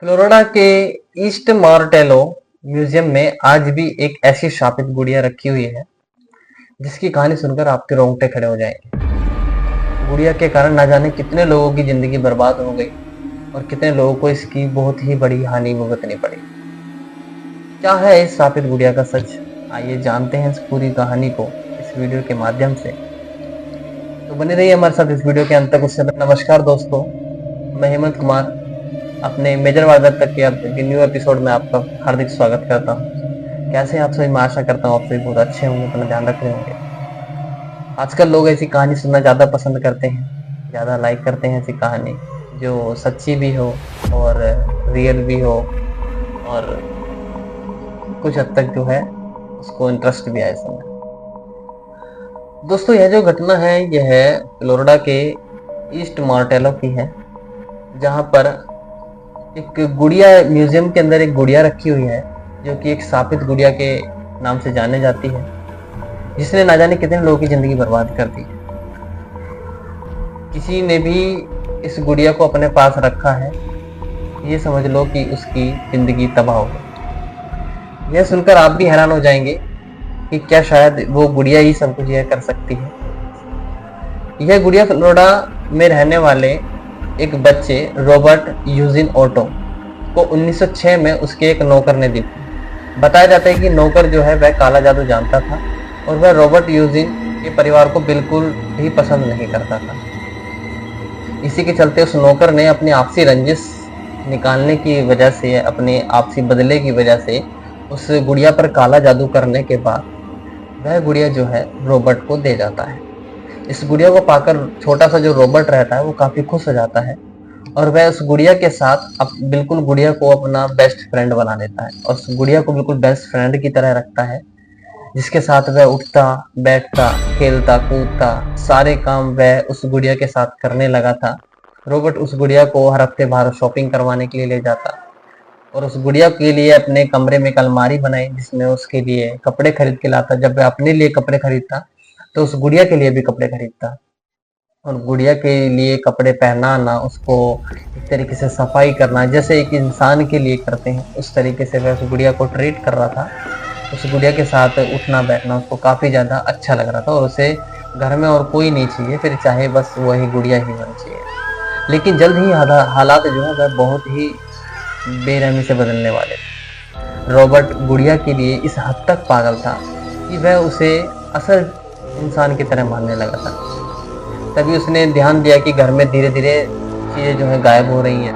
Florida के east Martello museum में आज भी एक ऐसी शापित गुड़िया रखी हुई है जिसकी कहानी सुनकर आपके रोंगटे खड़े हो जाएंगे। गुड़िया के कारण ना जाने कितने लोगों की जिंदगी बर्बाद हो गई और कितने लोगों को इसकी बहुत ही बड़ी हानि भुगतनी पड़ी। क्या है इस शापित गुड़िया का सच? आइए जानते हैं इस पूरी कहानी को इस वीडियो के माध्यम से। तो बने रहिए हमारे साथ इस वीडियो के अंत तक। उससे नमस्कार दोस्तों, मैं हेमंत कुमार अपने मेजर वारदात तक के न्यू एपिसोड में आपका हार्दिक स्वागत करता हूँ। कैसे आप सभी? मैं आशा करता हूँ आप सभी बहुत अच्छे होंगे, अपना ध्यान रख रहे होंगे। आजकल लोग ऐसी कहानी सुनना ज़्यादा पसंद करते हैं, ज़्यादा लाइक करते हैं ऐसी कहानी जो सच्ची भी हो और रियल भी हो और कुछ हद तक जो है उसको इंटरेस्ट भी आए सुनने। दोस्तों, यह जो घटना है यह है फ्लोरिडा के ईस्ट मार्टेलो की है, जहाँ पर एक गुड़िया म्यूजियम के अंदर एक गुड़िया रखी हुई है जो कि एक शापित गुड़िया के नाम से जाने जाती है, जिसने ना जाने कितने लोगों की जिंदगी बर्बाद कर दी। किसी ने भी इस गुड़िया को अपने पास रखा है, ये समझ लो कि उसकी जिंदगी तबाह हो गई। यह सुनकर आप भी हैरान हो जाएंगे कि क्या शायद वो गुड़िया ही सब कुछ यह कर सकती है। यह गुड़िया फ्लोरिडा में रहने वाले एक बच्चे रॉबर्ट यूजिन ओटो को 1906 में उसके एक नौकर ने दी। बताया जाता है कि नौकर जो है वह काला जादू जानता था और वह रॉबर्ट यूजिन के परिवार को बिल्कुल भी पसंद नहीं करता था। इसी के चलते उस नौकर ने अपनी आपसी रंजिश निकालने की वजह से, अपने आपसी बदले की वजह से उस गुड़िया पर काला जादू करने के बाद वह गुड़िया जो है रॉबर्ट को दे जाता है। इस गुड़िया को पाकर छोटा सा जो रॉबर्ट रहता है वो काफी खुश हो जाता है और वह उस गुड़िया के साथ बिल्कुल गुड़िया को अपना बेस्ट फ्रेंड बना लेता है और उस गुड़िया को बिल्कुल बेस्ट फ्रेंड की तरह रखता है, जिसके साथ वह उठता बैठता खेलता कूदता सारे काम वह उस गुड़िया के साथ करने लगा था। रॉबर्ट उस गुड़िया को हर हफ्ते बाहर शॉपिंग करवाने के लिए ले जाता और उस गुड़िया के लिए अपने कमरे में एक अलमारी बनाई जिसमें उसके लिए कपड़े खरीद के लाता। जब वह अपने लिए कपड़े खरीदता तो उस गुड़िया के लिए भी कपड़े खरीदता और गुड़िया के लिए कपड़े पहनाना, उसको एक तरीके से सफाई करना जैसे एक इंसान के लिए करते हैं, उस तरीके से वह उस गुड़िया को ट्रीट कर रहा था। उस गुड़िया के साथ उठना बैठना उसको काफ़ी ज़्यादा अच्छा लग रहा था और उसे घर में और कोई नहीं चाहिए, फिर चाहे बस वही गुड़िया ही होनी चाहिए। लेकिन जल्द ही हालात जो है वह बहुत ही बेरहमी से बदलने वाले थे। रॉबर्ट गुड़िया के लिए इस हद तक पागल था कि वह उसे असल इंसान की तरह मानने लगा था। तभी उसने ध्यान दिया कि घर में धीरे धीरे चीज़ें जो है गायब हो रही हैं।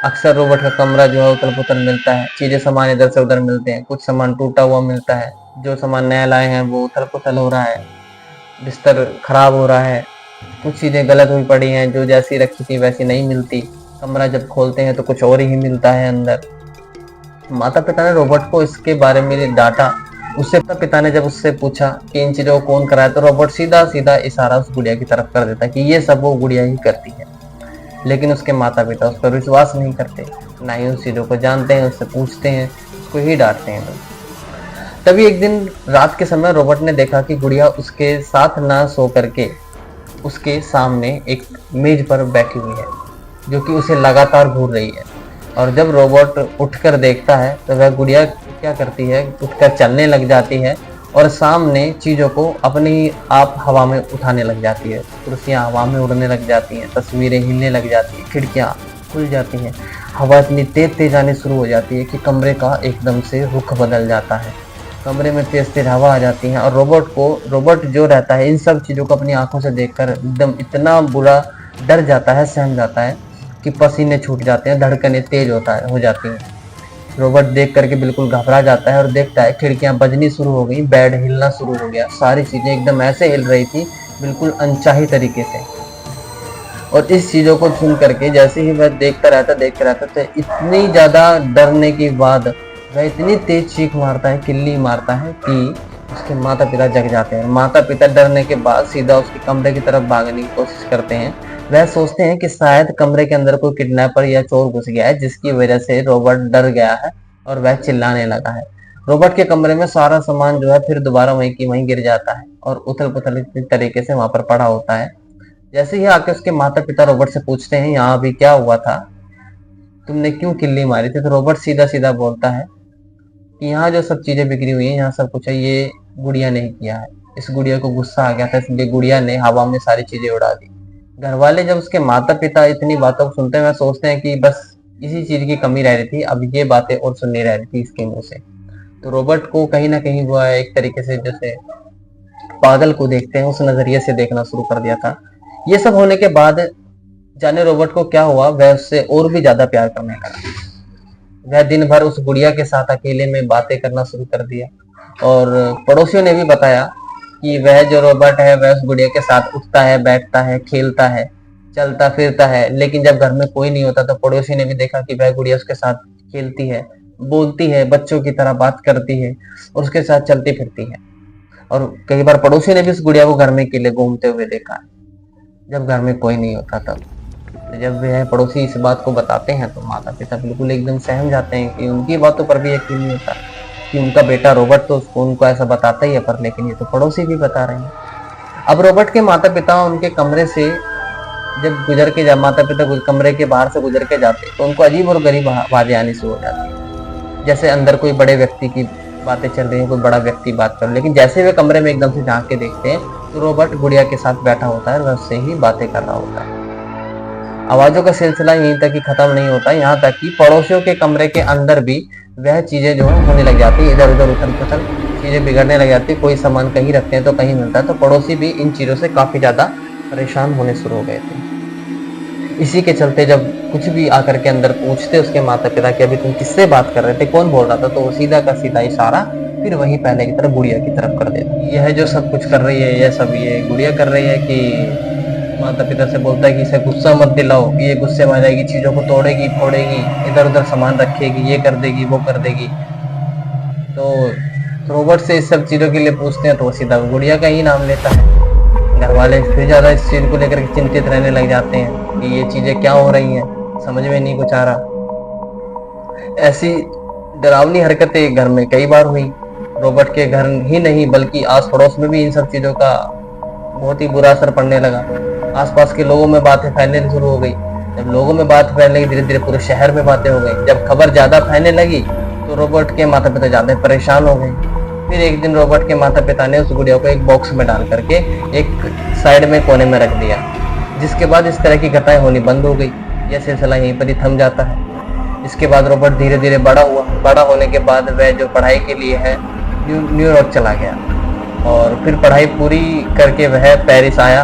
अक्सर रॉबर्ट का कमरा जो है उथल पुथल मिलता है, चीज़ें सामान इधर से उधर मिलते हैं, कुछ सामान टूटा हुआ मिलता है, जो सामान नया लाए हैं वो उथल पुथल हो रहा है, बिस्तर खराब हो रहा है, कुछ चीज़ें गलत हुई पड़ी हैं जो जैसी रखी थी वैसी नहीं मिलती। कमरा जब खोलते हैं तो कुछ और ही मिलता है अंदर। माता पिता ने रॉबर्ट को इसके बारे में डांटा। उससे पिता ने जब उससे पूछा कि इन चीजों को कौन कराया तो रॉबर्ट सीधा सीधा इशारा उस गुड़िया की तरफ कर देता कि ये सब वो गुड़िया ही करती है। लेकिन उसके माता पिता उस पर विश्वास नहीं करते, ना ही उन चीजों को जानते हैं, उससे पूछते हैं, उसको ही डांटते हैं लोग। तभी एक दिन रात के समय रॉबर्ट ने देखा कि गुड़िया उसके साथ ना सो करके उसके सामने एक मेज पर बैठी हुई है जो कि उसे लगातार घूर रही है। और जब रॉबर्ट उठकर देखता है तो वह गुड़िया क्या करती है, उठकर चलने लग जाती है और सामने चीज़ों को अपने ही आप हवा में उठाने लग जाती है। कुर्सियाँ हवा में उड़ने लग जाती हैं, तस्वीरें हिलने लग जाती हैं, खिड़कियाँ खुल जाती हैं, हवा इतनी तेज आने शुरू हो जाती है कि कमरे का एकदम से रुख बदल जाता है। कमरे में तेज हवा आ जाती है और रॉबर्ट जो रहता है इन सब चीज़ों को अपनी आंखों से देखकर एकदम इतना बुरा डर जाता है, सहम जाता है कि पसीने छूट जाते हैं, धड़कनें तेज हो जाती हैं। रॉबर्ट देख करके बिल्कुल घबरा जाता है और देखता है खिड़कियां बजनी शुरू हो गई, बेड हिलना शुरू हो गया, सारी चीजें एकदम ऐसे हिल रही थी बिल्कुल अनचाही तरीके से। और इस चीजों को सुन करके जैसे ही वह देखता रहता तो इतनी ज्यादा डरने के बाद वह इतनी तेज चीख मारता है, किल्ली मारता है कि उसके माता पिता जग जाते हैं। माता पिता डरने के बाद सीधा उसके कमरे की तरफ भागने की कोशिश करते हैं। वह सोचते हैं कि शायद कमरे के अंदर कोई किडनैपर या चोर घुस गया है, जिसकी वजह से रॉबर्ट डर गया है और वह चिल्लाने लगा है। रॉबर्ट के कमरे में सारा सामान जो है फिर दोबारा वहीं की वहीं गिर जाता है और उथल पुथल तरीके से वहां पर पड़ा होता है। जैसे ही आके उसके माता पिता रॉबर्ट से पूछते हैं यहाँ अभी क्या हुआ था, तुमने क्यों किल्ली मारी थी? तो रोबोट सीधा सीधा बोलता है कि यहाँ जो सब चीजें बिगड़ी हुई हैं, यहाँ सब कुछ है, ये गुड़िया ने किया है। इस गुड़िया को गुस्सा आ गया था, इसलिए गुड़िया ने हवा में सारी चीजें उड़ा दी। घर वाले जब उसके माता पिता इतनी बातों को सुनते हैं, वह सोचते हैं कि बस इसी चीज की कमी रह रही थी, अब ये बातें और सुननी रह रही थी इसके मुंह से। तो रोबोट को कहीं ना कहीं वो एक तरीके से जैसे पागल को देखते हैं उस नजरिए से देखना शुरू कर दिया था। ये सब होने के बाद जाने रोबोट को क्या हुआ, वह उससे और भी ज्यादा प्यार करने लगा। वह दिन भर उस गुड़िया के साथ अकेले में बातें करना शुरू कर दिया, और पड़ोसियों ने भी बताया कि वह जो रोबोट है वह उस गुड़िया के साथ उठता है, बैठता है, खेलता है, चलता फिरता है। लेकिन जब घर में कोई नहीं होता तो पड़ोसी ने भी देखा कि वह गुड़िया उसके साथ खेलती है, बोलती है, बच्चों की तरह बात करती है और उसके साथ चलती फिरती है। और कई बार पड़ोसी ने भी उस गुड़िया को घर में अकेले घूमते हुए देखा, जब घर में कोई नहीं होता तब। जब वह पड़ोसी इस बात को बताते हैं तो माता पिता बिल्कुल एकदम सहम जाते हैं कि उनकी बातों पर भी यकीन नहीं होता कि उनका बेटा रोबोट तो उनको ऐसा बताता ही है, पर लेकिन ये तो पड़ोसी भी बता रहे हैं। अब रोबोट के माता पिता उनके कमरे से जब माता पिता कमरे के बाहर से गुजर के जाते तो उनको अजीब और गरीब आवाजें आनी शुरू हो जाती, जैसे अंदर कोई बड़े व्यक्ति की बातें चल रही है, कोई बड़ा व्यक्ति बात कर रहा है। लेकिन जैसे वे कमरे में एकदम से झांक के देखते हैं तो रोबोट गुड़िया के साथ बैठा होता है और उससे ही बातें कर रहा होता है। आवाजों का सिलसिला यहीं तक ही खत्म नहीं होता, यहाँ तक कि पड़ोसियों के कमरे के अंदर भी वह चीजें जो है होने लग जाती है, इधर उधर उथल पुथल चीजें बिगड़ने लग जाती है। कोई सामान कहीं रखते हैं तो कहीं मिलता है, तो पड़ोसी भी इन चीजों से काफी ज्यादा परेशान होने शुरू हो गए थे। इसी के चलते जब कुछ भी आकर के अंदर पूछते उसके माता पिता कि अभी तुम किससे बात कर रहे थे, कौन बोल रहा था, तो वो सीधा का सीधा इशारा फिर वही पहले की तरफ गुड़िया की तरफ कर देता। यह जो सब कुछ कर रही है, यह सब ये गुड़िया कर रही है कि माता पिता से बोलता है कि इसे गुस्सा मत दिलाओ, ये गुस्से में आ जाएगी, चीजों को तोड़ेगी फोड़ेगी, इधर उधर सामान रखेगी, ये कर देगी वो कर देगी। तो रोबोट से इस सब चीजों के लिए पूछते हैं तो वो सीधा गुड़िया का ही नाम लेता है। घर वाले फिर ज्यादा इस चीज को लेकर चिंतित रहने लग जाते हैं कि ये चीजें क्या हो रही हैं, समझ में नहीं कुछ आ रहा। ऐसी डरावनी हरकतें घर में कई बार हुई। रोबोट के घर ही नहीं बल्कि आस पड़ोस में भी इन सब चीजों का बहुत ही बुरा असर पड़ने लगा। आसपास के लोगों में बातें फैलने शुरू हो गई। जब लोगों में बात फैलने लगी, धीरे धीरे पूरे शहर में बातें हो गई। जब खबर ज्यादा फैलने लगी तो रोबोट के माता पिता ज्यादा परेशान हो गए। फिर एक दिन रोबोट के माता पिता ने उस गुड़िया को एक बॉक्स में डाल करके एक साइड में कोने में रख दिया, जिसके बाद इस तरह की घटनाएं होनी बंद हो गई। यह सिलसिला यहीं पर ही थम जाता है। इसके बाद रोबोट धीरे धीरे बड़ा हुआ। बड़ा होने के बाद वह जो पढ़ाई के लिए है न्यूयॉर्क चला गया, और फिर पढ़ाई पूरी करके वह पेरिस आया।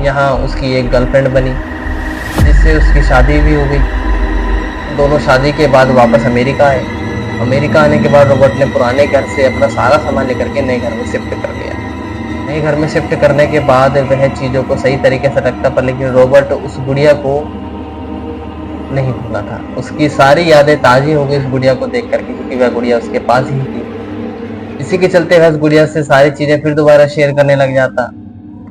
यहाँ उसकी एक गर्लफ्रेंड बनी जिससे उसकी शादी भी हो गई। दोनों शादी के बाद वापस अमेरिका आए। अमेरिका आने के बाद रोबोट ने पुराने घर से अपना सारा सामान लेकर के नए घर में शिफ्ट कर लिया। नए घर में शिफ्ट करने के बाद वह चीज़ों को सही तरीके से रखता, पर लेकिन रोबोट उस गुड़िया को नहीं भूला था। उसकी सारी यादें ताज़ी हो गई उस गुड़िया को देख करके, क्योंकि वह गुड़िया उसके पास ही थी। इसी के चलते वह उस गुड़िया से सारी चीज़ें फिर दोबारा शेयर करने लग जाता।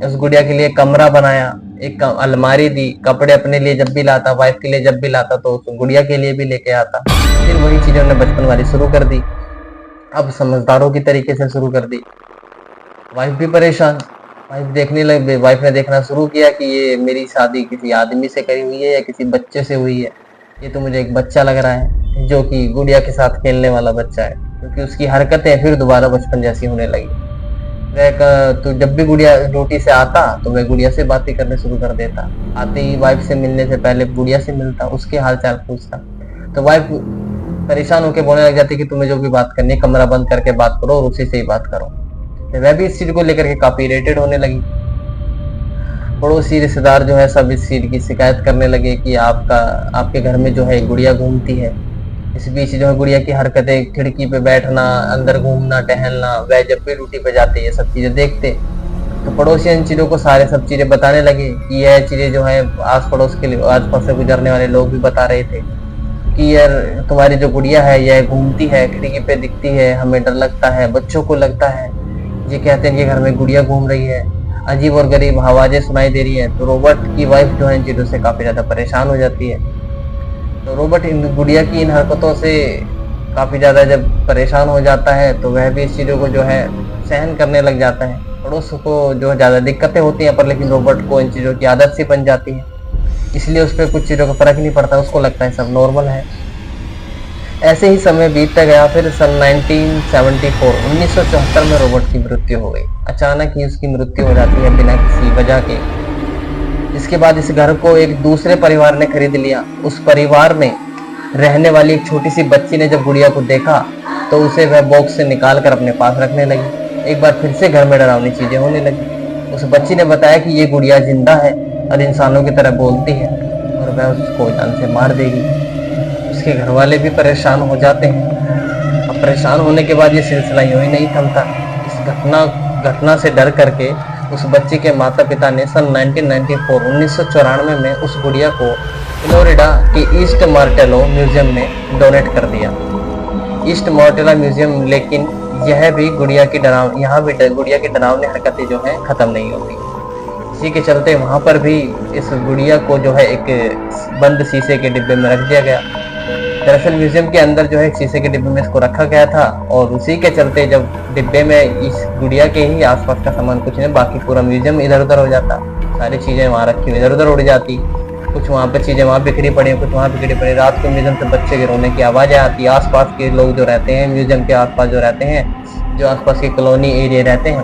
उस गुड़िया के लिए कमरा बनाया, एक अलमारी दी, कपड़े अपने लिए जब भी लाता, वाइफ के लिए जब भी लाता तो उस गुड़िया के लिए भी लेके आता। फिर वही चीजें उन्होंने बचपन वाली शुरू कर दी, अब समझदारों की तरीके से शुरू कर दी। वाइफ भी परेशान। वाइफ ने देखना शुरू किया कि ये मेरी शादी किसी आदमी से करी हुई है या किसी बच्चे से हुई है। ये तो मुझे एक बच्चा लग रहा है जो कि गुड़िया के साथ खेलने वाला बच्चा है, क्योंकि उसकी हरकतें फिर दोबारा बचपन जैसी होने लगी। तो जब भी गुड़िया ड्यूटी से आता तो वह गुड़िया से बातें करने शुरू कर देता। आते ही वाइफ से मिलने से पहले गुड़िया से मिलता, उसके हाल चाल पूछता। तो वाइफ परेशान होकर बोलने लग जाती कि तुम्हें जो भी बात करनी है कमरा बंद करके बात करो और उसी से ही बात करो। तो वह भी इस चीज को लेकर के काफी इरिटेट होने लगी। पड़ोसी रिश्तेदार जो है सब इस चीज की शिकायत करने लगे कि आपके घर में जो है गुड़िया घूमती है। इस बीच जो है गुड़िया की हरकतें, खिड़की पे बैठना, अंदर घूमना टहलना, वह जब भी ड्यूटी पे जाते ये सब चीजें देखते तो पड़ोसी इन चीजों को सब चीजें बताने लगे कि यह चीजें जो है आस पड़ोस के आस पास से गुजरने वाले लोग भी बता रहे थे कि यार तुम्हारी जो गुड़िया है यह घूमती है, खिड़की पे दिखती है, हमें डर लगता है, बच्चों को लगता है, ये कहते हैं कि घर में गुड़िया घूम रही है, अजीब और गरीब आवाजें सुनाई दे रही है। तो रोबोट की वाइफ जो है इन चीजों से काफी ज्यादा परेशान हो जाती है। तो रोबोट इन गुड़िया की इन हरकतों से काफी ज्यादा जब परेशान हो जाता है तो वह भी इस चीजों को जो है सहन करने लग जाता है। पड़ोस को जो ज्यादा दिक्कतें होती हैं, पर लेकिन रोबोट को इन चीजों की आदत सी बन जाती है। इसलिए उस पर कुछ चीज़ों का फर्क नहीं पड़ता, उसको लगता है सब नॉर्मल है। ऐसे ही समय बीतता गया। फिर सन 1974 में रॉबर्ट की मृत्यु हो गई। अचानक ही उसकी मृत्यु हो जाती है बिना किसी वजह के। इसके बाद इस घर को एक दूसरे परिवार ने खरीद लिया। उस परिवार में रहने वाली एक छोटी सी बच्ची ने जब गुड़िया को देखा तो उसे वह बॉक्स से निकाल कर अपने पास रखने लगी। एक बार फिर से घर में डरावनी चीजें होने लगी। उस बच्ची ने बताया कि ये गुड़िया जिंदा है और इंसानों की तरह बोलती है और वह उसको जान से मार देगी। उसके घर वाले भी परेशान हो जाते हैं। अब परेशान होने के बाद ये सिलसिला यूं ही नहीं थमता। इस घटना से डर करके उस बच्ची के माता पिता ने सन 1994 में उस गुड़िया को फ्लोरिडा के ईस्ट मार्टेलो म्यूजियम में डोनेट कर दिया। ईस्ट मार्टेलो म्यूजियम, लेकिन यह भी गुड़िया की डरावनी हरकतें जो है खत्म नहीं होती। इसी के चलते वहां पर भी इस गुड़िया को जो है एक बंद शीशे के डिब्बे में रख दिया गया। दरअसल म्यूजियम के अंदर जो है एक शीशे के डिब्बे में इसको रखा गया था और उसी के चलते जब डिब्बे में इस गुड़िया के ही आसपास का सामान कुछ नहीं, बाकी पूरा म्यूजियम इधर उधर हो जाता। सारी चीजें वहां रखी हुई इधर उधर उड़ जाती। कुछ वहां पर चीजें वहां बिखरी पड़ी, कुछ वहां बिखरी पड़ी। रात को म्यूजियम से बच्चे के रोने की आवाजें आती। आसपास के लोग जो रहते हैं, म्यूजियम के आसपास जो रहते हैं, जो आसपास के कॉलोनी एरिया रहते हैं,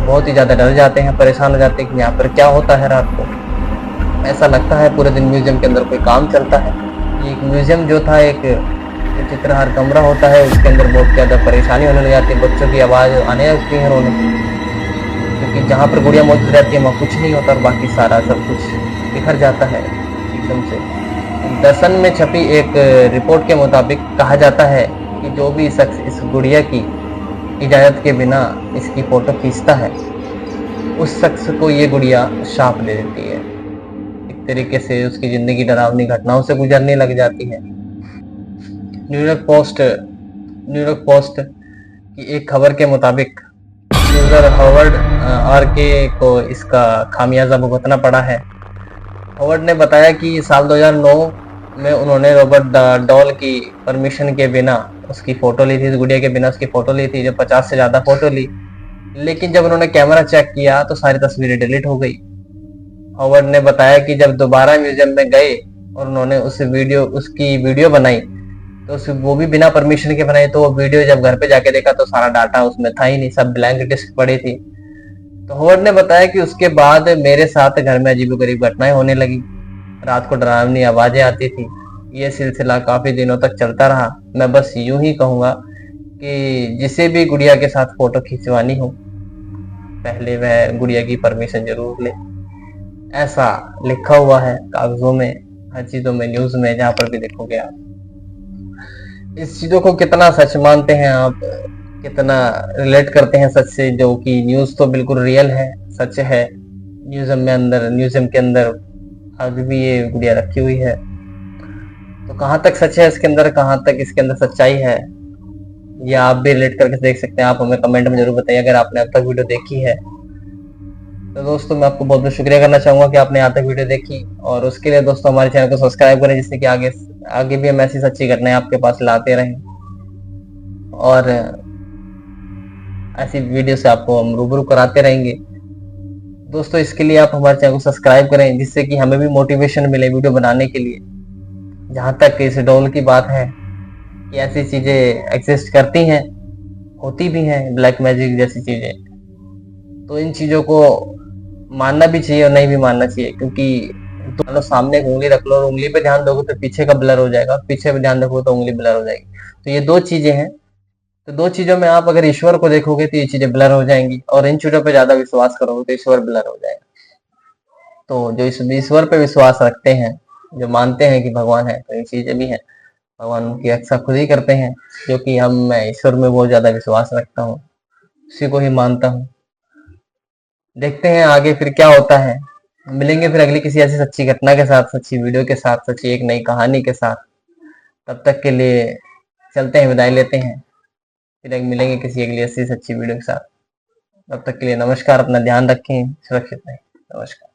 बहुत ही ज्यादा डर जाते हैं, परेशान हो जाते हैं कि यहाँ पर क्या होता है रात को। ऐसा लगता है पूरे दिन म्यूजियम के अंदर कोई काम चलता है। एक म्यूजियम जो था, एक चित्रहार कमरा होता है, उसके अंदर बहुत ज़्यादा परेशानी होने लग जाती है। बच्चों की आवाज़ आने लगती है रोने की, क्योंकि जहाँ पर गुड़िया मौजूद रहती है वहाँ कुछ नहीं होता और बाकी सारा सब कुछ बिखर जाता है एकदम से। दर्शन में छपी एक रिपोर्ट के मुताबिक कहा जाता है कि जो भी शख्स इस गुड़िया की इजाज़त के बिना इसकी फ़ोटो खींचता है, उस शख्स को ये गुड़िया शाप दे देती है। एक तरीके से उसकी ज़िंदगी डरावनी घटनाओं से गुजरने लग जाती है। न्यूयॉर्क पोस्ट की एक खबर के मुताबिक यूजर हॉवर्ड आरके को इसका खामियाजा भुगतना पड़ा है। हॉवर्ड ने बताया कि साल 2009 में उन्होंने रॉबर्ट डॉल की परमिशन के बिना उसकी फोटो ली थी, इस गुड़िया के बिना उसकी फोटो ली थी, जो 50 से ज्यादा फोटो ली। लेकिन जब उन्होंने कैमरा चेक किया तो सारी तस्वीरें डिलीट हो गई। हॉवर्ड ने बताया कि जब दोबारा म्यूजियम में गए और उन्होंने उसकी वीडियो बनाई तो वो भी बिना परमिशन के बनाई, तो वो वीडियो जब घर पे जाके देखा तो सारा डाटा उसमें था ही नहीं, सब ब्लैंक डिस्क पड़ी थी। तो हॉवर्ड ने बताया कि उसके बाद मेरे साथ घर में अजीबोगरीब घटनाएं होने लगी। रात को डरावनी आवाजें आती थी। ये सिलसिला काफी दिनों तक चलता रहा। मैं बस यूं ही कहूंगा कि जिसे भी गुड़िया के साथ फोटो खिंचवानी हो, पहले वह गुड़िया की परमिशन जरूर ले। ऐसा लिखा हुआ है कागजों में, हर चीजों में, न्यूज में, जहां पर भी देखोगे आप। इस चीजों को कितना सच मानते हैं आप, कितना रिलेट करते हैं सच से, जो कि न्यूज तो बिल्कुल रियल है, सच है। म्यूजियम के अंदर अभी भी ये गुड़िया रखी हुई है। तो कहाँ तक सच है इसके अंदर, कहाँ तक इसके अंदर सच्चाई है, या आप भी रिलेट करके देख सकते हैं। आप हमें कमेंट में जरूर बताइए अगर आपने अब तक वीडियो देखी है। तो दोस्तों मैं आपको बहुत बहुत शुक्रिया करना चाहूंगा कि आपने यहाँ तक वीडियो देखी, और उसके लिए दोस्तों हमारे चैनल को सब्सक्राइब करें, जिससे कि आगे भी हम ऐसी सच्ची घटनाएं आपके पास लाते रहें और ऐसी वीडियो से आपको हम रूबरू कराते रहेंगे। दोस्तों इसके लिए आप हमारे चैनल को सब्सक्राइब करें, जिससे कि हमें भी मोटिवेशन मिले वीडियो बनाने के लिए। जहाँ तक इस डॉल की बात है कि ऐसी चीजें एग्जिस्ट करती हैं, होती भी हैं, ब्लैक मैजिक जैसी चीजें, तो इन चीजों को मानना भी चाहिए और नहीं भी मानना चाहिए। क्योंकि तो सामने एक उंगली रख लो और उंगली पे ध्यान दोगे तो पीछे का ब्लर हो जाएगा, पीछे पे ध्यान रखोगे तो उंगली ब्लर हो जाएगी। तो ये दो चीजें हैं। तो दो चीजों में आप अगर ईश्वर को देखोगे तो ये चीजें ब्लर हो जाएंगी, और इन चीजों पे ज्यादा विश्वास करोगे तो ईश्वर ब्लर हो जाएगा। तो जो इस ईश्वर पे विश्वास रखते हैं, जो मानते हैं कि भगवान है, तो ये चीजें भी हैं, भगवान की रक्षा खुद ही करते हैं। जो कि मैं ईश्वर में बहुत ज्यादा विश्वास रखता हूँ, उसी को ही मानता हूँ। देखते हैं आगे फिर क्या होता है। मिलेंगे फिर अगली किसी ऐसी सच्ची घटना के साथ, सच्ची वीडियो के साथ, सच्ची एक नई कहानी के साथ। तब तक के लिए चलते हैं, विदाई लेते हैं। फिर मिलेंगे किसी अगली ऐसी सच्ची वीडियो के साथ। तब तक के लिए नमस्कार, अपना ध्यान रखें, सुरक्षित रहें। नमस्कार।